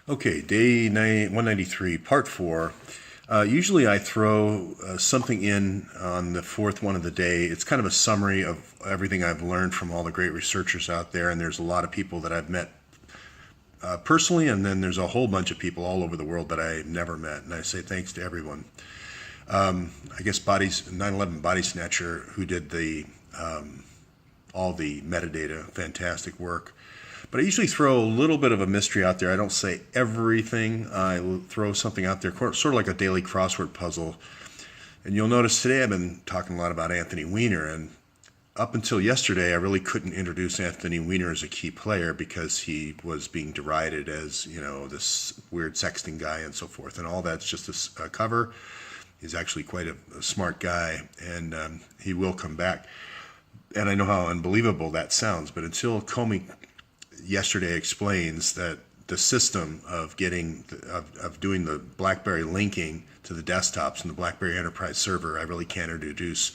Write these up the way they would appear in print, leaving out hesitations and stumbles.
Okay, day 193, part 4. Usually I throw something in on the fourth one of the day. It's kind of a summary of everything I've learned from all the great researchers out there, and there's a lot of people that I've met personally, and then there's a whole bunch of people all over the world that I've never met, and I say thanks to everyone. I guess 9/11 Body Snatcher, who did all the metadata, fantastic work. But I usually throw a little bit of a mystery out there. I don't say everything. I throw something out there, sort of like a daily crossword puzzle. And you'll notice today I've been talking a lot about Anthony Weiner. And up until yesterday, I really couldn't introduce Anthony Weiner as a key player because he was being derided as, this weird sexting guy and so forth. And all that's just a cover. He's actually quite a smart guy, and he will come back. And I know how unbelievable that sounds, but until Comey yesterday explains that the system of doing the BlackBerry linking to the desktops and the BlackBerry Enterprise server, I really can't introduce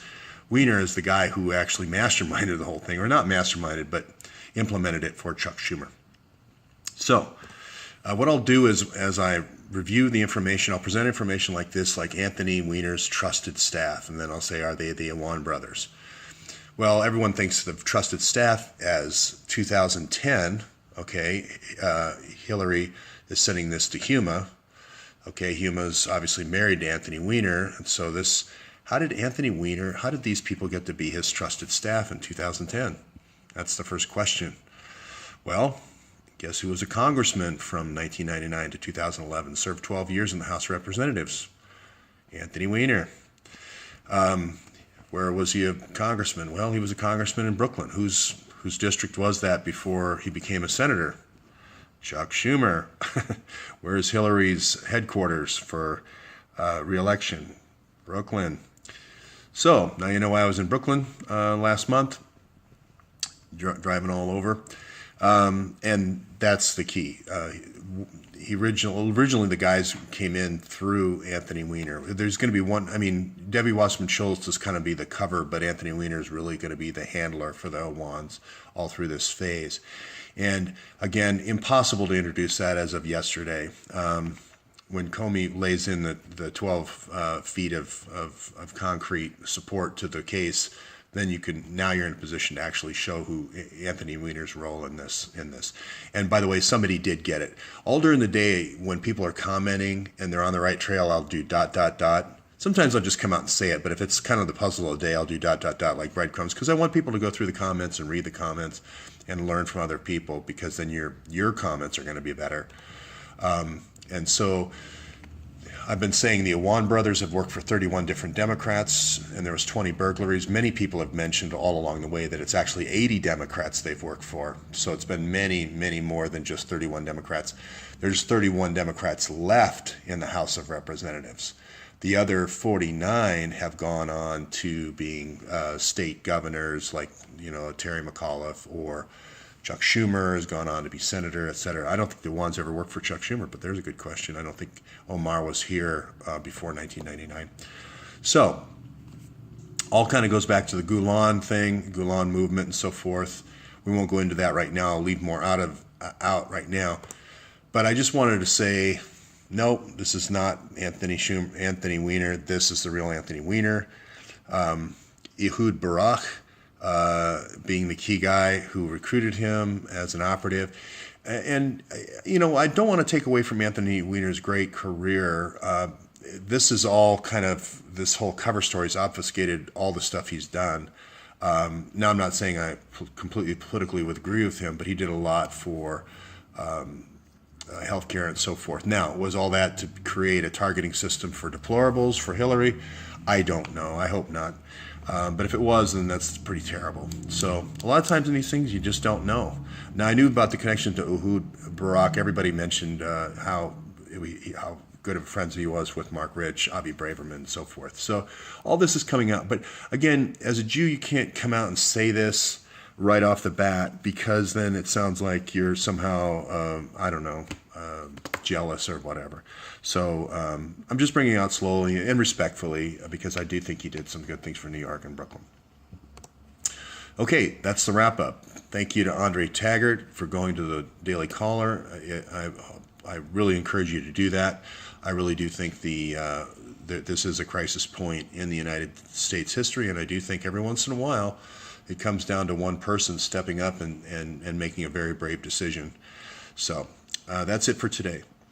Weiner as the guy who actually masterminded the whole thing, or not masterminded, but implemented it for Chuck Schumer. So what I'll do is, as I review the information, I'll present information like this, like Anthony Weiner's trusted staff, and then I'll say, are they the Awan brothers? Well, everyone thinks of trusted staff as 2010. Okay, Hillary is sending this to Huma. Okay, Huma's obviously married to Anthony Weiner, and so how did these people get to be his trusted staff in 2010? That's the first question. Well, guess who was a congressman from 1999 to 2011, served 12 years in the House of Representatives? Anthony Weiner. Where was he a congressman? Well, he was a congressman in Brooklyn. Whose district was that before he became a senator? Chuck Schumer. Where's Hillary's headquarters for re-election? Brooklyn. So now you know why I was in Brooklyn last month, driving all over. And that's the key. Originally the guys came in through Anthony Weiner. There's going to be one, Debbie Wasserman Schultz is kind of be the cover, but Anthony Weiner is really going to be the handler for the Awans all through this phase. And again, impossible to introduce that as of yesterday. When Comey lays in the 12 feet of concrete support to the case, then now you're in a position to actually show who Anthony Weiner's role in this. And by the way, somebody did get it. All during the day, when people are commenting and they're on the right trail, I'll do ... Sometimes I'll just come out and say it, but if it's kind of the puzzle of the day, I'll do ... like breadcrumbs, because I want people to go through the comments and read the comments and learn from other people, because then your comments are going to be better. And so I've been saying the Awan brothers have worked for 31 different Democrats, and there was 20 burglaries. Many people have mentioned all along the way that it's actually 80 Democrats they've worked for. So it's been many, many more than just 31 Democrats. There's 31 Democrats left in the House of Representatives. The other 49 have gone on to being state governors, like Terry McAuliffe, or Chuck Schumer has gone on to be senator, et cetera. I don't think the Awan's ever worked for Chuck Schumer, but there's a good question. I don't think Omar was here before 1999. So all kind of goes back to the Gulen thing, Gulen movement and so forth. We won't go into that right now. I'll leave more out right now. But I just wanted to say, nope, this is not Anthony Weiner. This is the real Anthony Weiner. Ehud Barak, being the key guy who recruited him as an operative. And, I don't want to take away from Anthony Weiner's great career. This is all this whole cover story has obfuscated all the stuff he's done. Now, I'm not saying I completely politically would agree with him, but he did a lot for healthcare and so forth. Now, was all that to create a targeting system for deplorables for Hillary? I don't know. I hope not. But if it was, then that's pretty terrible. So a lot of times in these things, you just don't know. Now, I knew about the connection to Ehud Barak. Everybody mentioned how good of friends he was with Mark Rich, Avi Braverman, and so forth. So all this is coming out. But again, as a Jew, you can't come out and say this right off the bat, because then it sounds like you're somehow, jealous or whatever. So I'm just bringing it out slowly and respectfully, because I do think he did some good things for New York and Brooklyn. Okay, that's the wrap up. Thank you to Andre Taggart for going to the Daily Caller. I I really encourage you to do that. I really do think that this is a crisis point in the United States history, and I do think every once in a while it comes down to one person stepping up and making a very brave decision. So that's it for today.